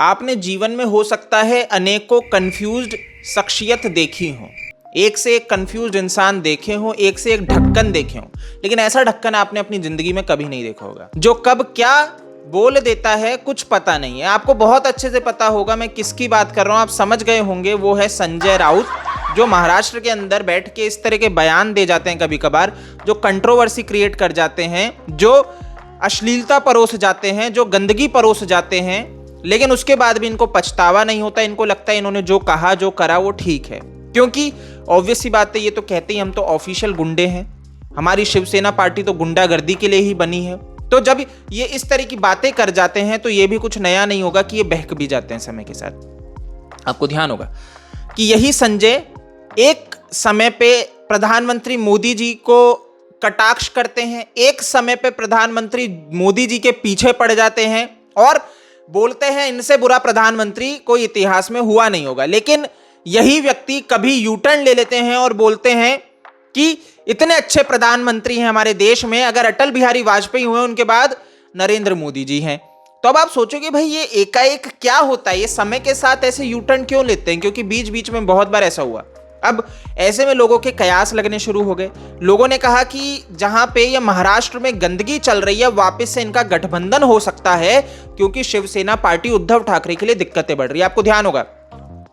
आपने जीवन में हो सकता है अनेकों कंफ्यूज्ड शख्सियत देखी हो, एक से एक कंफ्यूज्ड इंसान देखे हो, एक से एक ढक्कन देखे हो, लेकिन ऐसा ढक्कन आपने अपनी जिंदगी में कभी नहीं देखा होगा जो कब क्या बोल देता है कुछ पता नहीं है। आपको बहुत अच्छे से पता होगा मैं किसकी बात कर रहा हूं, आप समझ गए होंगे। वो है संजय राउत, जो महाराष्ट्र के अंदर बैठ के इस तरह के बयान दे जाते हैं कभी कभार, जो कंट्रोवर्सी क्रिएट कर जाते हैं, जो अश्लीलता परोस जाते हैं, जो गंदगी परोस जाते हैं, लेकिन उसके बाद भी इनको पछतावा नहीं होता। इनको लगता है इन्होंने जो कहा जो करा वो ठीक है, क्योंकि ऑब्वियस सी बात है, ये तो कहते ही हम तो ऑफिशियल गुंडे हैं, हमारी शिवसेना पार्टी तो गुंडागर्दी के लिए ही बनी है। तो जब ये इस तरह की बातें कर जाते हैं तो ये भी कुछ नया नहीं होगा कि ये बहक भी जाते हैं समय के साथ। आपको ध्यान होगा कि यही संजय एक समय पे प्रधानमंत्री मोदी जी को कटाक्ष करते हैं, एक समय पे प्रधानमंत्री मोदी जी के पीछे पड़ जाते हैं और बोलते हैं इनसे बुरा प्रधानमंत्री कोई इतिहास में हुआ नहीं होगा। लेकिन यही व्यक्ति कभी यू टर्न ले लेते हैं और बोलते हैं कि इतने अच्छे प्रधानमंत्री हैं हमारे देश में, अगर अटल बिहारी वाजपेयी हुए उनके बाद नरेंद्र मोदी जी हैं। तो अब आप सोचोगे भाई ये एकाएक क्या होता है, ये समय के साथ ऐसे यू टर्न क्यों लेते हैं? क्योंकि बीच बीच में बहुत बार ऐसा हुआ। अब ऐसे में लोगों के कयास लगने शुरू हो गए। लोगों ने कहा कि जहां पे ये महाराष्ट्र में गंदगी चल रही है वापस से इनका गठबंधन हो सकता है, क्योंकि शिवसेना पार्टी उद्धव ठाकरे के लिए दिक्कतें बढ़ रही है। आपको ध्यान होगा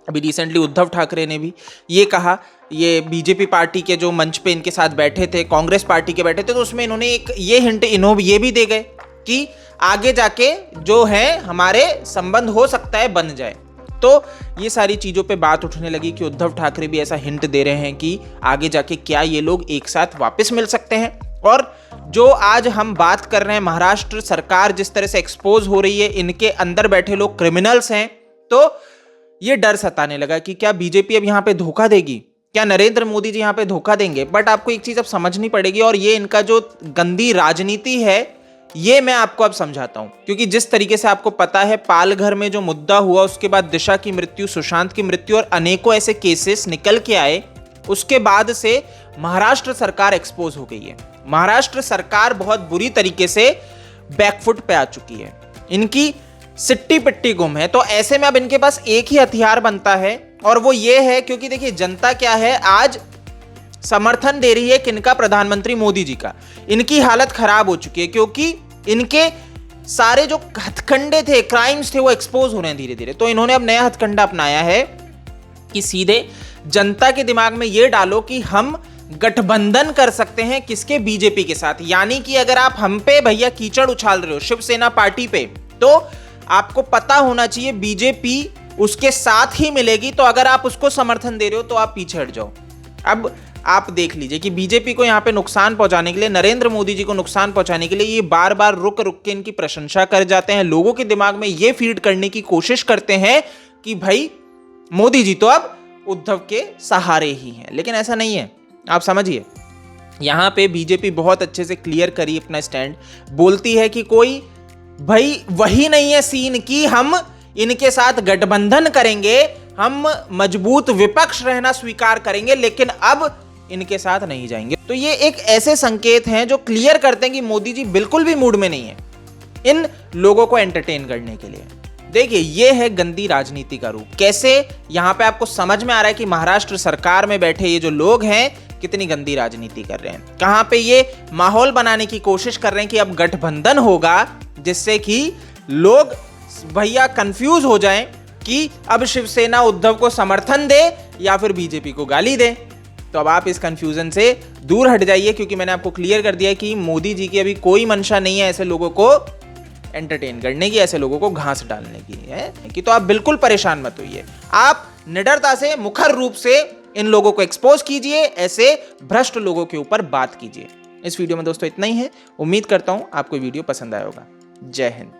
अभी रिसेंटली उद्धव ठाकरे ने भी ये कहा, ये बीजेपी पार्टी के जो मंच पे इनके साथ बैठे थे, कांग्रेस पार्टी के बैठे थे, तो उसमें इन्होंने एक ये हिंट ये भी दे गए कि आगे जाके जो है हमारे संबंध हो सकता है बन जाए। तो ये सारी चीजों पे बात उठने लगी कि उद्धव ठाकरे भी ऐसा हिंट दे रहे हैं कि आगे जाके क्या ये लोग एक साथ वापस मिल सकते हैं। और जो आज हम बात कर रहे हैं, महाराष्ट्र सरकार जिस तरह से एक्सपोज हो रही है, इनके अंदर बैठे लोग क्रिमिनल्स हैं, तो ये डर सताने लगा कि क्या बीजेपी अब यहाँ पे धोखा देगी, क्या नरेंद्र मोदी जी यहाँ पे धोखा देंगे। बट आपको एक चीज अब समझनी पड़ेगी, और ये इनका जो गंदी राजनीति है ये मैं आपको अब समझाता हूं। क्योंकि जिस तरीके से आपको पता है पालघर में जो मुद्दा हुआ, उसके बाद दिशा की मृत्यु, सुशांत की मृत्यु और अनेकों ऐसे केसेस निकल के आए, उसके बाद से महाराष्ट्र सरकार एक्सपोज हो गई है। महाराष्ट्र सरकार बहुत बुरी तरीके से बैकफुट पे आ चुकी है, इनकी सिट्टी पिट्टी गुम है। तो ऐसे में अब इनके पास एक ही हथियार बनता है, और वो ये है, क्योंकि देखिए जनता क्या है, आज समर्थन दे रही है किनका? प्रधानमंत्री मोदी जी का। इनकी हालत खराब हो चुकी है क्योंकि इनके सारे जो हथकंडे थे, क्राइम्स थे, वो एक्सपोज हो रहे हैं धीरे धीरे। तो इन्होंने अब नया हथकंडा अपनाया है कि सीधे जनता के दिमाग में ये डालो कि हम गठबंधन कर सकते हैं किसके? बीजेपी के साथ। यानी कि अगर आप हम पे भैया कीचड़ उछाल रहे हो शिवसेना पार्टी पे, तो आपको पता होना चाहिए बीजेपी उसके साथ ही मिलेगी। तो अगर आप उसको समर्थन दे रहे हो तो आप पीछे हट जाओ। अब आप देख लीजिए कि बीजेपी को यहां पे नुकसान पहुंचाने के लिए, नरेंद्र मोदी जी को नुकसान पहुंचाने के लिए ये बार बार रुक रुक के इनकी प्रशंसा कर जाते हैं। लोगों के दिमाग में ये फीड करने की कोशिश करते हैं कि भाई मोदी जी तो अब उद्धव के सहारे ही हैं, लेकिन ऐसा नहीं है। आप समझिए, यहां पे बीजेपी बहुत अच्छे से क्लियर करी अपना स्टैंड, बोलती है कि कोई भाई वही नहीं है सीन कि हम इनके साथ गठबंधन करेंगे, हम मजबूत विपक्ष रहना स्वीकार करेंगे, लेकिन अब इनके साथ नहीं जाएंगे। तो ये एक ऐसे संकेत हैं जो क्लियर करते हैं कि मोदी जी बिल्कुल भी मूड में नहीं है इन लोगों को एंटरटेन करने के लिए। देखिए ये है गंदी राजनीति का रूप। कैसे यहां पे आपको समझ में आ रहा है कि महाराष्ट्र सरकार में बैठे ये जो लोग हैं कितनी गंदी राजनीति कर रहे हैं। कहां पे ये माहौल बनाने की कोशिश कर रहे हैं कि अब गठबंधन होगा, जिससे कि लोग भैया कंफ्यूज हो जाएं कि अब शिवसेना उद्धव को समर्थन दे या फिर बीजेपी को गाली दे। तो अब आप इस कंफ्यूजन से दूर हट जाइए, क्योंकि मैंने आपको क्लियर कर दिया कि मोदी जी की अभी कोई मंशा नहीं है ऐसे लोगों को एंटरटेन करने की, ऐसे लोगों को घास डालने की है कि। तो आप बिल्कुल परेशान मत होइए, आप निडरता से मुखर रूप से इन लोगों को एक्सपोज कीजिए, ऐसे भ्रष्ट लोगों के ऊपर बात कीजिए। इस वीडियो में दोस्तों इतना ही है। उम्मीद करता हूं आपको वीडियो पसंद आया होगा। जय हिंद।